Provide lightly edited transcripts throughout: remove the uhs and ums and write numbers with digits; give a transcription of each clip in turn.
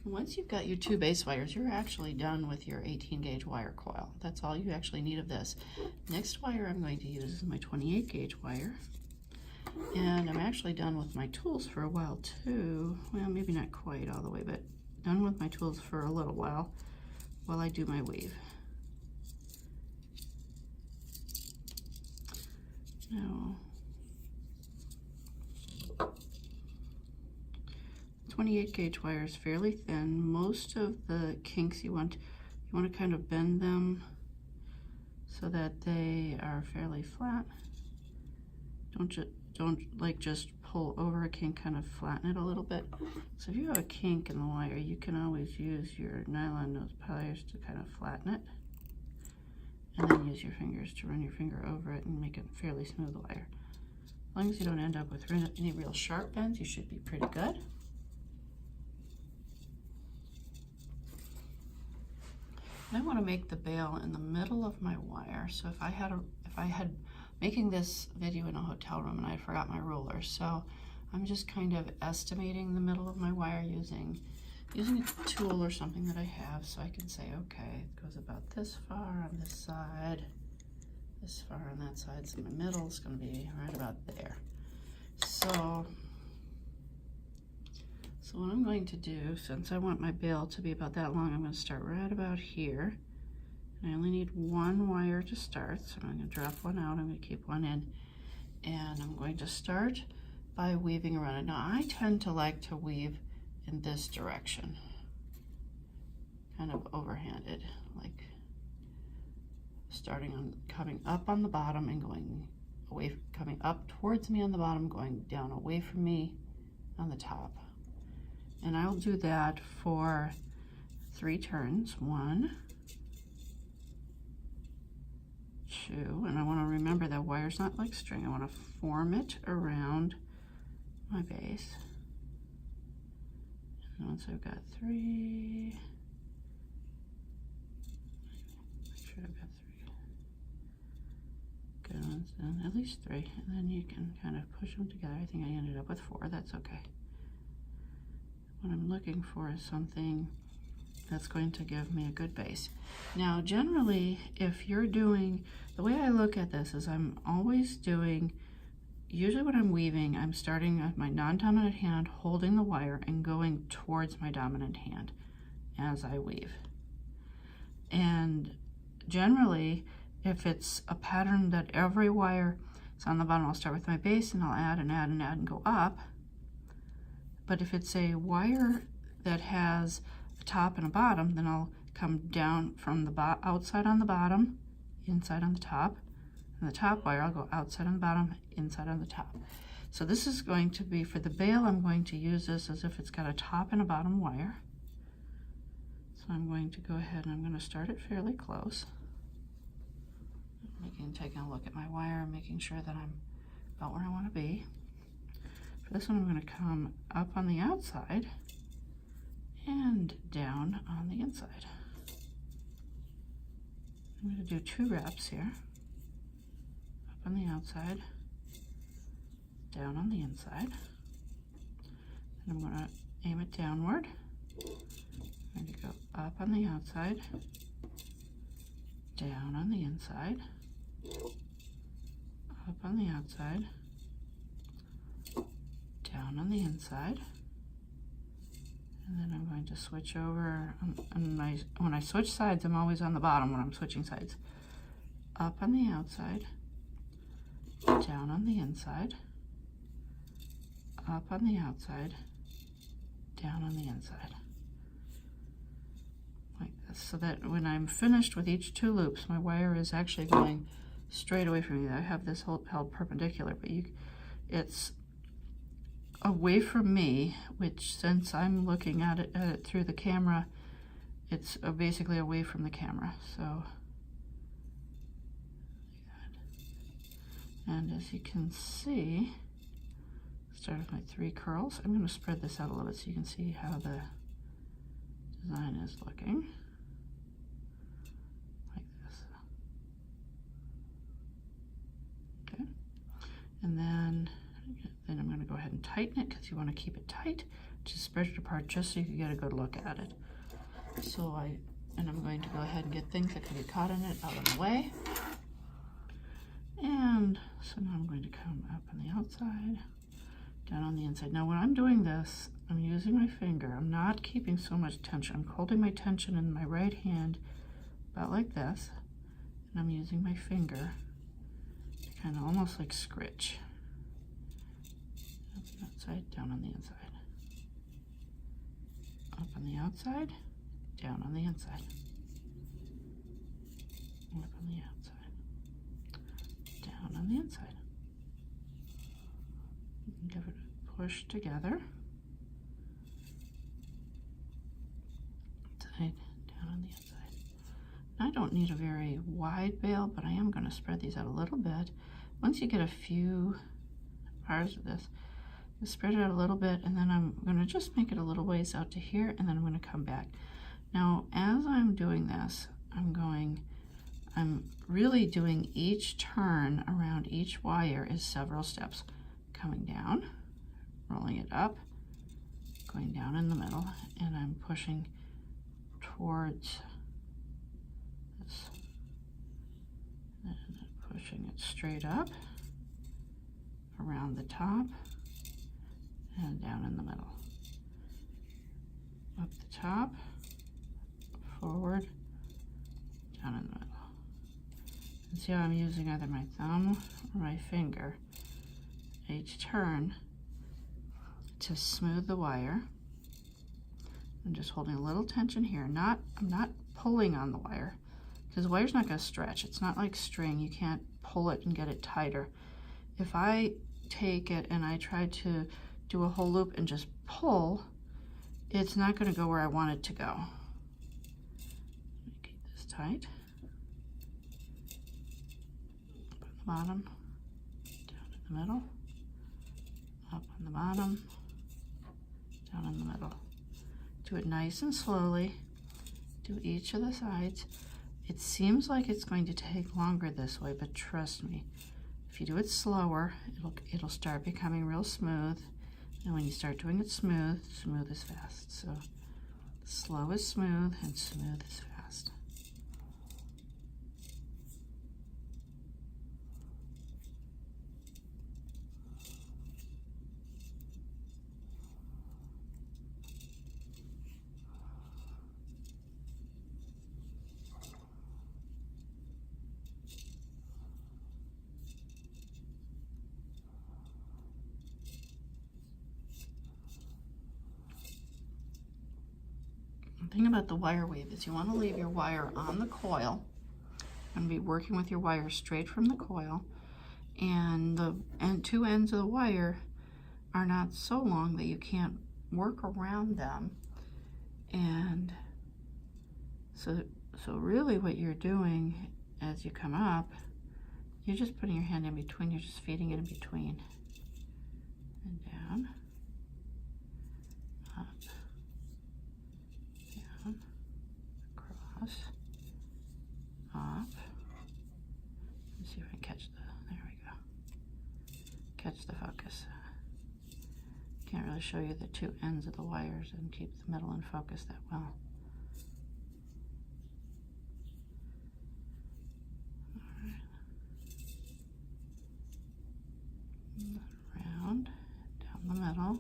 Once you've got your 2 base wires, you're actually done with your 18 gauge wire coil. That's all you actually need of this. Next wire I'm going to use is my 28 gauge wire. And I'm actually done with my tools for a while too. Well, maybe not quite all the way, but done with my tools for a little while I do my weave. Now, 28 gauge wire is fairly thin. Most of the kinks you want to kind of bend them so that they are fairly flat. Don't like just pull over a kink, kind of flatten it a little bit. So if you have a kink in the wire, you can always use your nylon nose pliers to kind of flatten it, and then use your fingers to run your finger over it and make it fairly smooth wire. As long as you don't end up with any real sharp bends, you should be pretty good. I want to make the bail in the middle of my wire. So if I had making this video in a hotel room and I forgot my ruler, so I'm just kind of estimating the middle of my wire using a tool or something that I have, so I can say, okay, it goes about this far on this side, this far on that side, so my middle is going to be right about there. So what I'm going to do, since I want my bail to be about that long, I'm going to start right about here. And I only need 1 wire to start, so I'm going to drop one out, I'm going to keep one in, and I'm going to start by weaving around it. Now, I tend to like to weave in this direction, kind of overhanded, like coming up on the bottom and going away, coming up towards me on the bottom, going down away from me on the top. And I'll do that for 3 turns. 1, 2, and I want to remember that wire's not like string. I want to form it around my base. And once I've got 3, make sure I've got 3 good ones, and at least 3, and then you can kind of push them together. I think I ended up with 4. That's okay. What I'm looking for is something that's going to give me a good base. Now, generally, if you're doing, the way I look at this is I'm always doing, usually when I'm weaving, I'm starting with my non-dominant hand, holding the wire and going towards my dominant hand as I weave. And generally, if it's a pattern that every wire is on the bottom, I'll start with my base and I'll add and add and add and go up. But if it's a wire that has a top and a bottom, then I'll come down from the outside on the bottom, inside on the top. And the top wire, I'll go outside on the bottom, inside on the top. So this is going to be, for the bail, I'm going to use this as if it's got a top and a bottom wire. So I'm going to go ahead and I'm going to start it fairly close. Taking a look at my wire and making sure that I'm about where I want to be. For this one, I'm going to come up on the outside and down on the inside. I'm going to do 2 wraps here. Up on the outside, down on the inside. And I'm going to aim it downward. I'm going to go up on the outside, down on the inside, up on the outside, down on the inside, and then I'm going to switch over. When I switch sides, I'm always on the bottom when I'm switching sides. Up on the outside, down on the inside, up on the outside, down on the inside. Like this, so that when I'm finished with each 2 loops, my wire is actually going straight away from me. I have this held perpendicular, but it's away from me, which, since I'm looking at it through the camera, it's basically away from the camera. So, and as you can see, start with my 3 curls. I'm going to spread this out a little bit so you can see how the design is looking. Like this. Okay. And then I'm going to go ahead and tighten it because you want to keep it tight. Just spread it apart just so you can get a good look at it. So I'm going to go ahead and get things that could be caught in it out of the way. And so now I'm going to come up on the outside, down on the inside. Now when I'm doing this, I'm using my finger. I'm not keeping so much tension. I'm holding my tension in my right hand about like this, and I'm using my finger to kind of almost like scritch. Up on the outside, down on the inside. Up on the outside, down on the inside. Up on the outside, down on the inside. Give it a push together. Inside, down on the inside. I don't need a very wide bail, but I am going to spread these out a little bit. Once you get a few parts of this, you spread it out a little bit, and then I'm going to just make it a little ways out to here, and then I'm going to come back. Now, as I'm doing this, I'm really doing each turn around each wire is several steps. Coming down, rolling it up, going down in the middle, and I'm pushing towards this, and pushing it straight up, around the top, and down in the middle. Up the top, forward, down in the middle. And see how I'm using either my thumb or my finger each turn to smooth the wire. I'm just holding a little tension here. I'm not pulling on the wire because the wire's not going to stretch. It's not like string. You can't pull it and get it tighter. If I take it and I try to do a whole loop and just pull, it's not going to go where I want it to go. Keep this tight. Up on the bottom, down in the middle, up on the bottom, down in the middle. Do it nice and slowly. Do each of the sides. It seems like it's going to take longer this way, but trust me, if you do it slower, it'll start becoming real smooth. And when you start doing it smooth, smooth is fast. So slow is smooth and smooth is fast. The thing about the wire weave is you want to leave your wire on the coil and be working with your wire straight from the coil, and the two ends of the wire are not so long that you can't work around them. And so really what you're doing as you come up, you're just putting your hand in between, you're just feeding it in between and down, up, down, across, up. Let's see if I can catch there we go. Catch the focus. Can't really show you the two ends of the wires and keep the middle in focus that well. Around, down the middle,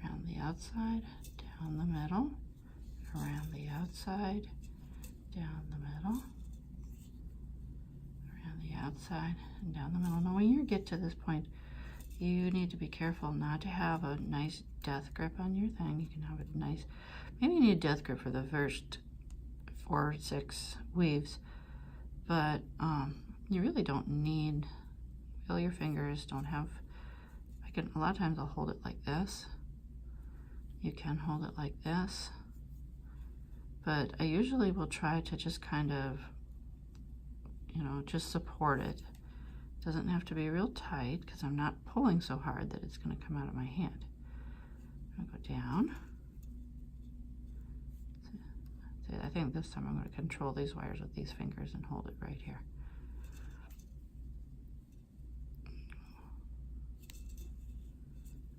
around the outside, down the middle, around the outside, down the middle, around the outside, and down the middle. Now when you get to this point, you need to be careful not to have a nice death grip on your thing. You can have a nice, maybe you need a death grip for the first 4 or 6 weaves, but you really don't need, feel your fingers, don't have, a lot of times I'll hold it like this. You can hold it like this, but I usually will try to just kind of, just support it. It doesn't have to be real tight because I'm not pulling so hard that it's going to come out of my hand. I'm going to go down. I think this time I'm going to control these wires with these fingers and hold it right here.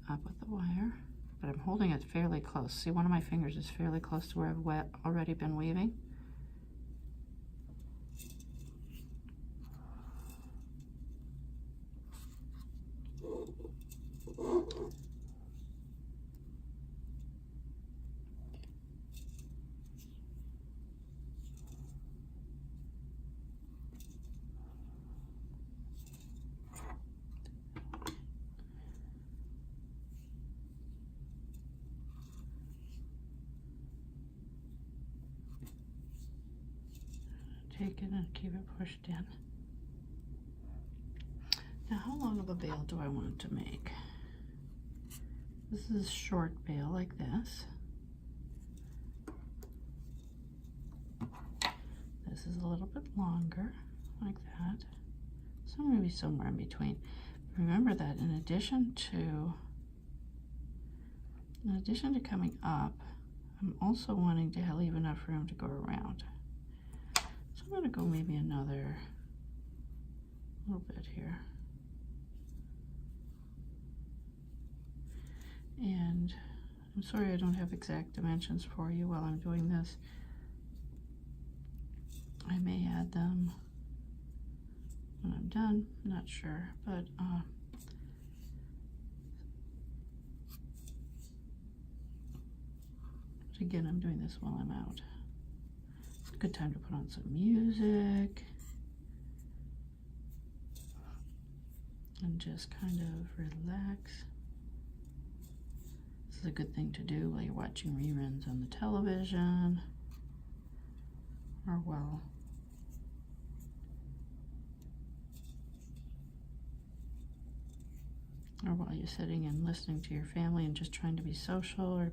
Up the wire, but I'm holding it fairly close. See, one of my fingers is fairly close to where I've already been weaving. Take it and keep it pushed in. Now, how long of a bail do I want to make? This is a short bail like this. This is a little bit longer, like that. So maybe somewhere in between. Remember that in addition to coming up, I'm also wanting to leave enough room to go around. So I'm going to go maybe another little bit here. And I'm sorry I don't have exact dimensions for you while I'm doing this. I may add them when I'm done, not sure, but again, I'm doing this while I'm out. It's a good time to put on some music and just kind of relax. This is a good thing to do while you're watching reruns on the television, or while you're sitting and listening to your family and just trying to be social, or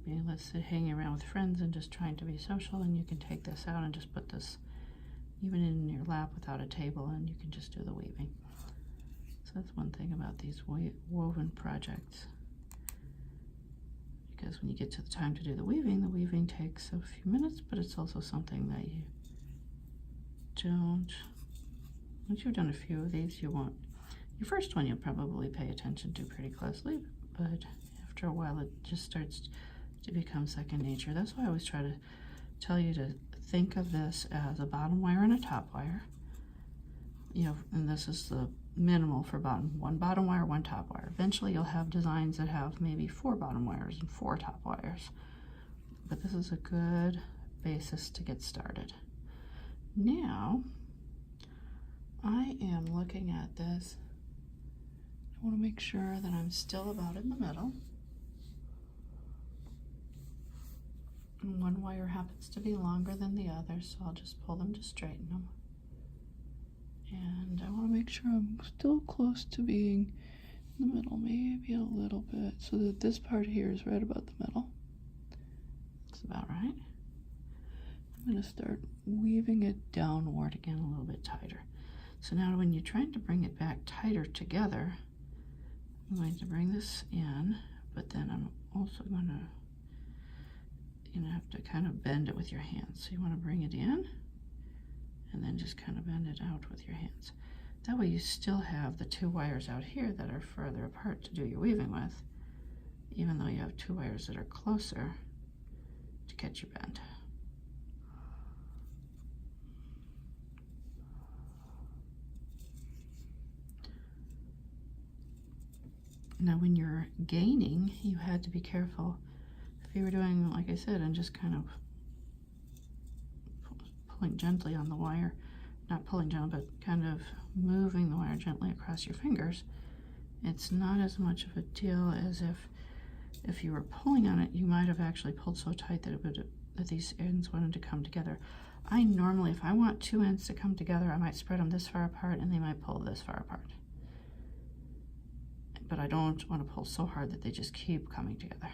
hanging around with friends and just trying to be social. And you can take this out and just put this even in your lap without a table, and you can just do the weaving. So that's one thing about these woven projects, because when you get to the time to do the weaving takes a few minutes, but it's also something that you don't, once you've done a few of these, you won't. Your first one you'll probably pay attention to pretty closely, but after a while it just starts to become second nature. That's why I always try to tell you to think of this as a bottom wire and a top wire. You know, and this is the minimal for one bottom wire, one top wire. Eventually you'll have designs that have maybe 4 bottom wires and 4 top wires, but this is a good basis to get started. Now I am looking at this. I want to make sure that I'm still about in the middle. And one wire happens to be longer than the other, so I'll just pull them to straighten them. And I want to make sure I'm still close to being in the middle, maybe a little bit, so that this part here is right about the middle. Looks about right. I'm going to start weaving it downward again a little bit tighter. So now when you're trying to bring it back tighter together, I'm going to bring this in, but then I'm also going to have to kind of bend it with your hands. So you want to bring it in and then just kind of bend it out with your hands. That way you still have the 2 wires out here that are further apart to do your weaving with, even though you have 2 wires that are closer to catch your bend. Now when you're gaining, you had to be careful. If you were doing, like I said, and just kind of pulling gently on the wire, not pulling down, but kind of moving the wire gently across your fingers, it's not as much of a deal as if you were pulling on it. You might have actually pulled so tight that these ends wanted to come together. I normally, if I want 2 ends to come together, I might spread them this far apart and they might pull this far apart. But I don't want to pull so hard that they just keep coming together.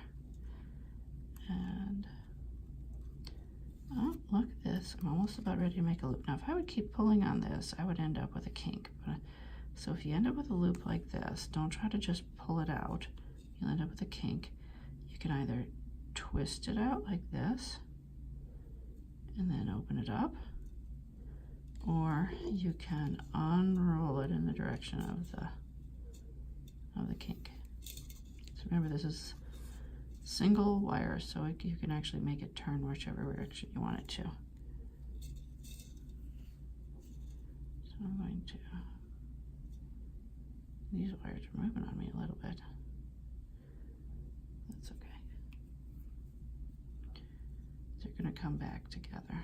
And oh, look at this. I'm almost about ready to make a loop. Now, if I would keep pulling on this, I would end up with a kink. So if you end up with a loop like this, don't try to just pull it out. You'll end up with a kink. You can either twist it out like this and then open it up, or you can unroll it in the direction of the kink. So remember, this is single wire, so you can actually make it turn whichever direction you want it to. So I'm going to, these wires are moving on me a little bit. That's okay. They're going to come back together.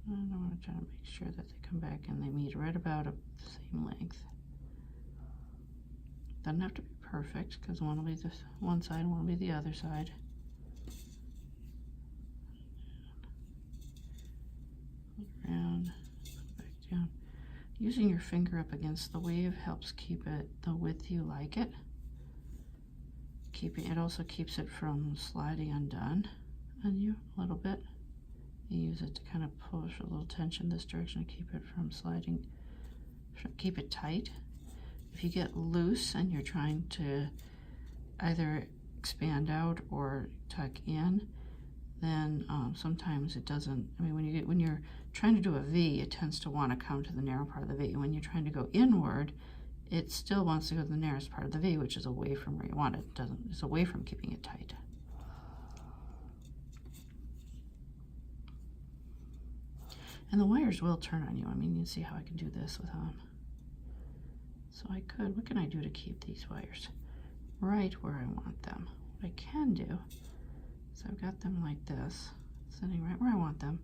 And I want to try to make sure that they come back and they meet right about the same length. Doesn't have to be perfect because one will be this one side and one will be the other side. Put it around, put it back down. Using your finger up against the weave helps keep it the width you like it. It also keeps it from sliding undone on you a little bit. You use it to kind of push a little tension this direction to keep it from sliding, keep it tight. If you get loose and you're trying to either expand out or tuck in, then sometimes it doesn't. I mean, when you're trying to do a V, it tends to want to come to the narrow part of the V. And when you're trying to go inward, it still wants to go to the narrowest part of the V, which is away from where you want it. It's away from keeping it tight. And the wires will turn on you. I mean, you can see how I can do this with them. So what can I do to keep these wires right where I want them? What I can do is I've got them like this, sitting right where I want them.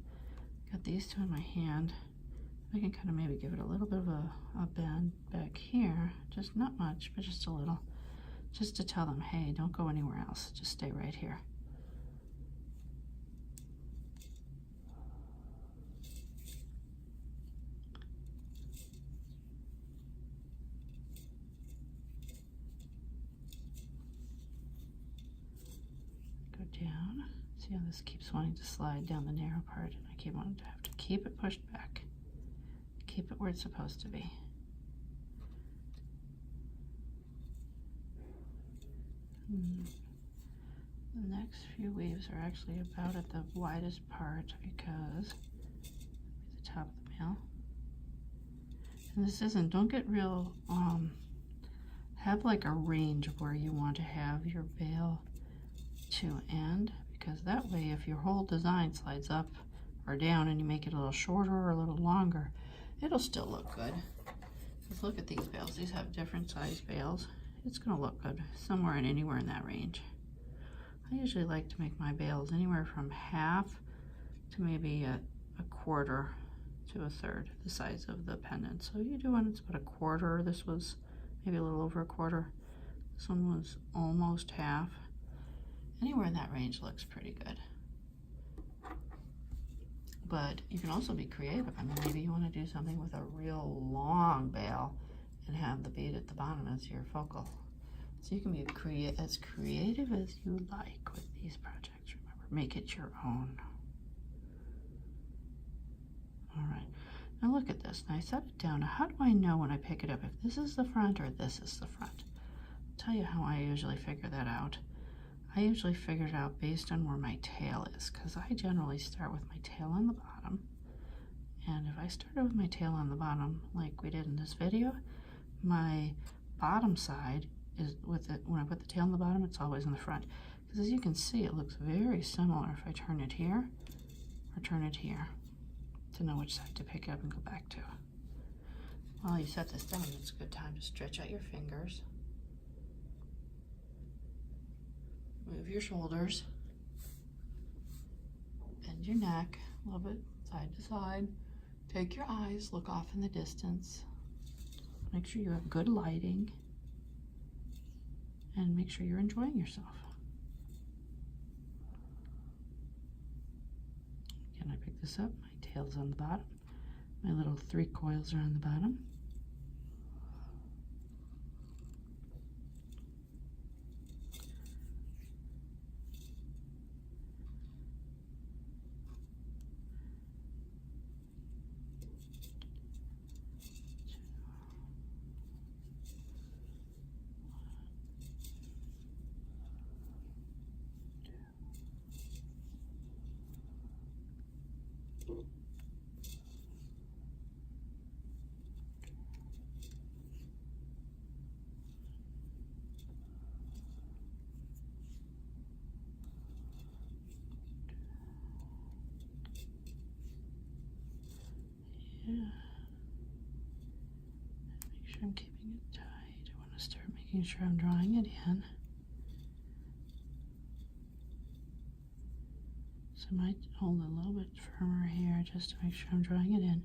Got these two in my hand. I can kind of maybe give it a little bit of a bend back here, just not much, but just a little, just to tell them, hey, don't go anywhere else, just stay right here. Down. See how this keeps wanting to slide down the narrow part, and I keep wanting to have to keep it pushed back. Keep it where it's supposed to be. The next few weaves are actually about at the widest part because the top of the bale. And this isn't, don't get real, have like a range of where you want to have your bale to end, because that way if your whole design slides up or down and you make it a little shorter or a little longer, it'll still look good. Let's look at these bales. These have different size bales. It's going to look good somewhere and anywhere in that range. I usually like to make my bales anywhere from half to maybe a quarter to a third the size of the pendant. So you do one that's about a quarter. This was maybe a little over a quarter. This one was almost half. Anywhere in that range looks pretty good. But you can also be creative. I mean, maybe you want to do something with a real long bale and have the bead at the bottom as your focal. So you can be as creative as you like with these projects. Remember, make it your own. All right, now look at this. Now I set it down. Now how do I know when I pick it up if this is the front or this is the front? I'll tell you how I usually figure that out. I usually figure it out based on where my tail is, because I generally start with my tail on the bottom. And if I started with my tail on the bottom, like we did in this video, my bottom side is with it. When I put the tail on the bottom, it's always in the front. Because as you can see, it looks very similar if I turn it here or turn it here to know which side to pick up and go back to. While you set this down, it's a good time to stretch out your fingers. Move your shoulders, bend your neck a little bit side to side. Take your eyes, look off in the distance. Make sure you have good lighting and make sure you're enjoying yourself. Again, I pick this up, my tail's on the bottom. My little 3 coils are on the bottom. Yeah. Make sure I'm keeping it tight. I want to start making sure I'm drawing it in. So I might hold a little bit firmer here just to make sure I'm drawing it in.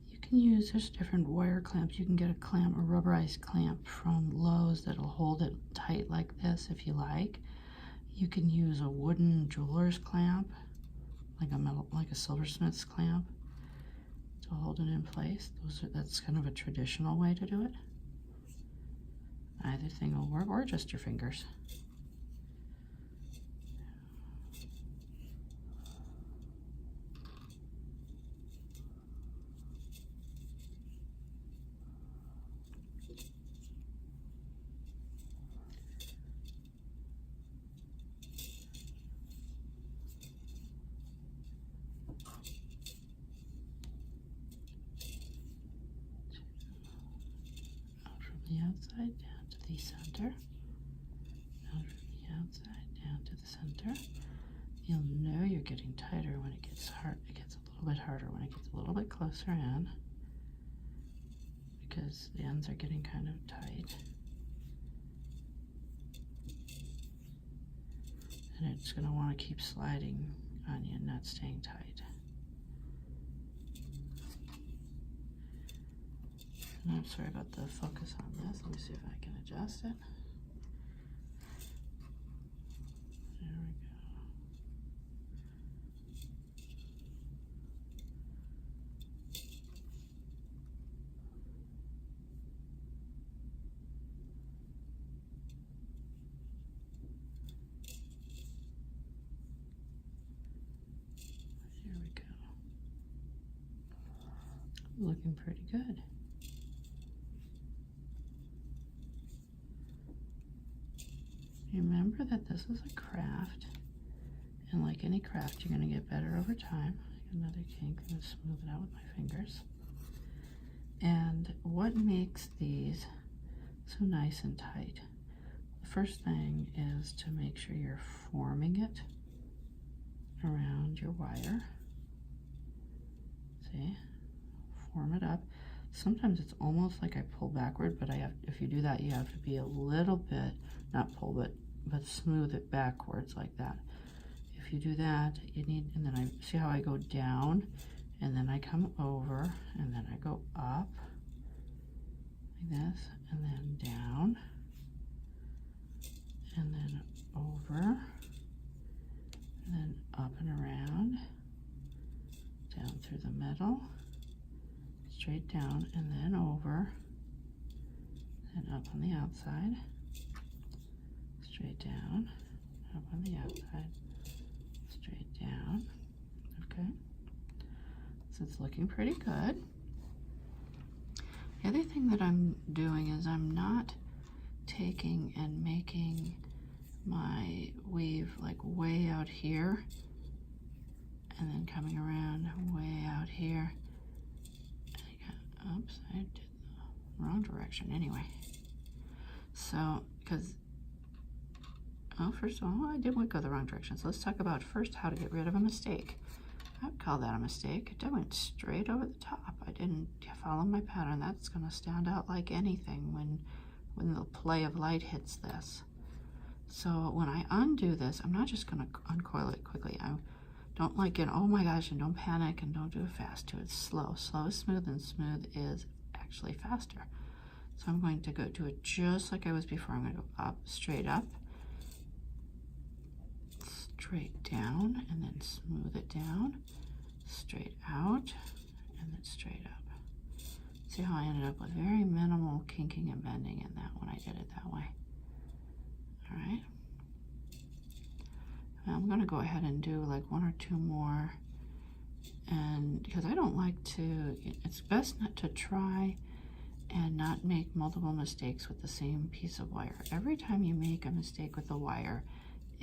You can use, there's different wire clamps. You can get a clamp, a rubberized clamp from Lowe's that'll hold it tight like this if you like. You can use a wooden jeweler's clamp, like a silversmith's clamp, to hold it in place. That's kind of a traditional way to do it. Either thing will work, or just your fingers. The outside down to the center, out from the outside down to the center. You'll know you're getting tighter when it gets hard. It gets a little bit harder when it gets a little bit closer in, because the ends are getting kind of tight. And it's going to want to keep sliding on you, not staying tight. And I'm sorry about the focus on this. Let me see if I can adjust it. There we go. Here we go. Looking pretty good. Remember that this is a craft, and like any craft, you're going to get better over time. Another kink, I'm going to smooth it out with my fingers. And what makes these so nice and tight? The first thing is to make sure you're forming it around your wire. See? Form it up. Sometimes it's almost like I pull backward, but if you do that, you have to be a little bit, not pull, but smooth it backwards like that. If you do that, you need, and then I see how I go down, and then I come over, and then I go up like this, and then down, and then over, and then up and around, down through the middle, straight down, and then over, and up on the outside, straight down, up on the outside, straight down. Okay, so it's looking pretty good. The other thing that I'm doing is I'm not taking and making my weave like way out here and then coming around way out here. Oops, I did the wrong direction anyway. So, because, first of all, I did go the wrong direction. So let's talk about first how to get rid of a mistake. I would call that a mistake. I went straight over the top. I didn't follow my pattern. That's going to stand out like anything when the play of light hits this. So when I undo this, I'm not just going to uncoil it quickly. I don't like it, oh my gosh, and don't panic and don't do it fast. Do it slow. Slow is smooth, and smooth is actually faster. So I'm going to do it just like I was before. I'm going to go up, straight down, and then smooth it down, straight out, and then straight up. See how I ended up with very minimal kinking and bending in that when I did it that way. All right. I'm going to go ahead and do like one or two more, and because I don't like to, it's best not to try and not make multiple mistakes with the same piece of wire. Every time you make a mistake with a wire,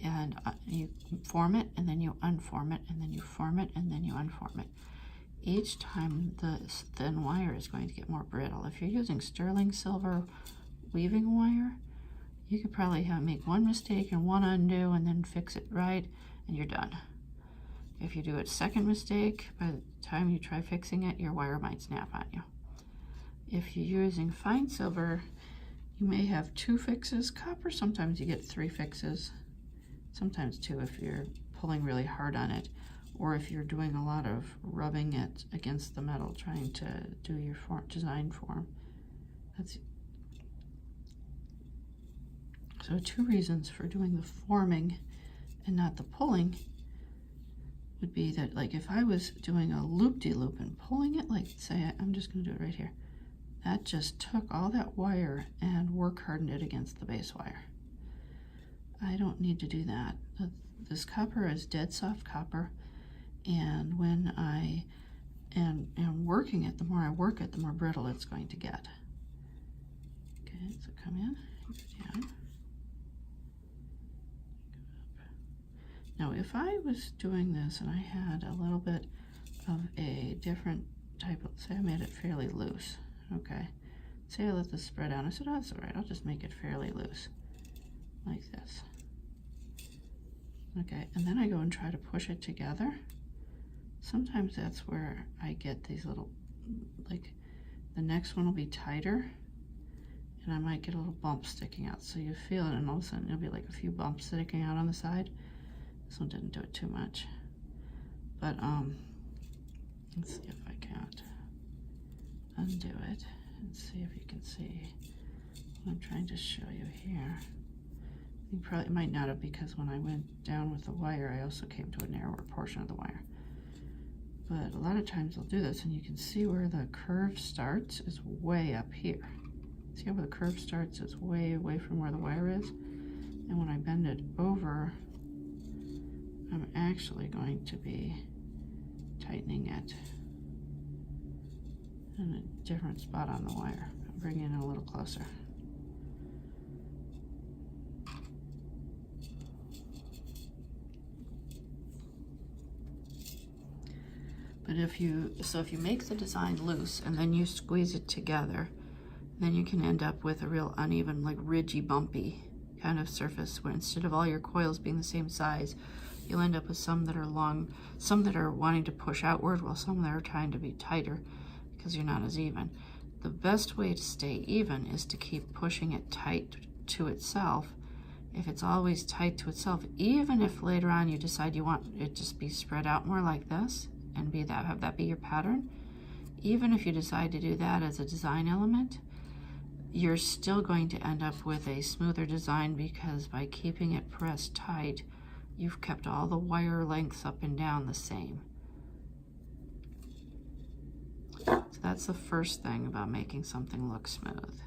and you form it, and then you unform it, and then you form it, and then you unform it, each time the thin wire is going to get more brittle. If you're using sterling silver weaving wire, you could probably make one mistake and one undo and then fix it right, and you're done. If you do a second mistake, by the time you try fixing it, your wire might snap on you. If you're using fine silver, you may have 2 fixes. Copper, sometimes you get 3 fixes, sometimes 2 if you're pulling really hard on it, or if you're doing a lot of rubbing it against the metal, trying to do your design form. So 2 reasons for doing the forming and not the pulling would be that, like, if I was doing a loop-de-loop and pulling it, like, say, I'm just going to do it right here. That just took all that wire and work hardened it against the base wire. I don't need to do that. This copper is dead soft copper, and when I am working it, the more I work it, the more brittle it's going to get. Okay, so come in, go down. Now, if I was doing this and I had a little bit of a different type of, say I made it fairly loose, okay. Say I let this spread out, I said, oh, that's all right, I'll just make it fairly loose, like this. Okay, and then I go and try to push it together. Sometimes that's where I get these little, like, the next one will be tighter, and I might get a little bump sticking out. So you feel it, and all of a sudden there'll be like a few bumps sticking out on the side. This one didn't do it too much, but let's see if I can't undo it and see if you can see what I'm trying to show you here. You probably might not have, because when I went down with the wire, I also came to a narrower portion of the wire. But a lot of times I'll do this, and you can see where the curve starts is way up here. See how the curve starts is way away from where the wire is? And when I bend it over, I'm actually going to be tightening it in a different spot on the wire. I'm bringing it a little closer. But if you make the design loose and then you squeeze it together, then you can end up with a real uneven, like ridgy, bumpy kind of surface, where instead of all your coils being the same size, you'll end up with some that are long, some that are wanting to push outward, while some that are trying to be tighter because you're not as even. The best way to stay even is to keep pushing it tight to itself. If it's always tight to itself, even if later on you decide you want it to just be spread out more like this and have that be your pattern, even if you decide to do that as a design element, you're still going to end up with a smoother design, because by keeping it pressed tight, you've kept all the wire lengths up and down the same. So that's the first thing about making something look smooth.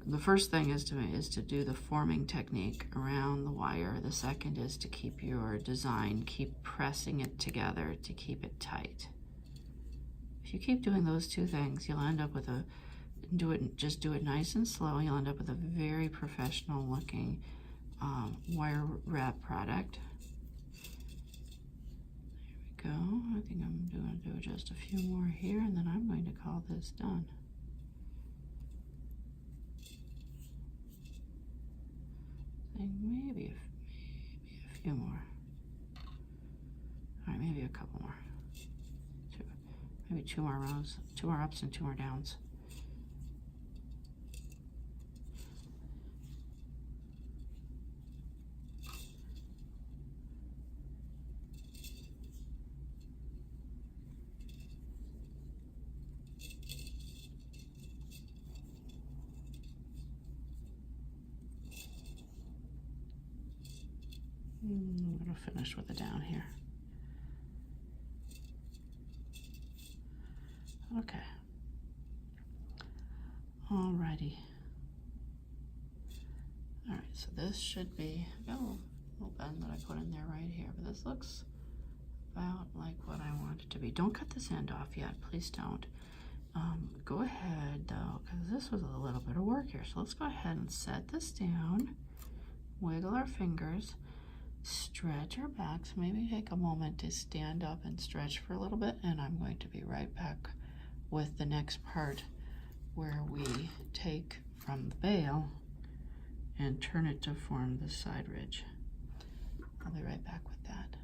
The first thing is to do the forming technique around the wire. The second is to keep your design, keep pressing it together to keep it tight. If you keep doing those 2 things, you'll end up with just do it nice and slow, and you'll end up with a very professional looking wire wrap product. There we go. I think I'm going to do just a few more here, and then I'm going to call this done. I think maybe a few more. All right, maybe a couple more. Maybe 2 more rows, 2 more ups and 2 more downs. I'm going to finish with a down here. Okay. Alrighty. Alright, so this should be, I got a little bend that I put in there right here, but this looks about like what I want it to be. Don't cut this end off yet, please don't. Go ahead though, because this was a little bit of work here. So let's go ahead and set this down, wiggle our fingers, stretch our back. So maybe take a moment to stand up and stretch for a little bit, and I'm going to be right back with the next part, where we take from the bail and turn it to form the side ridge. I'll be right back with that.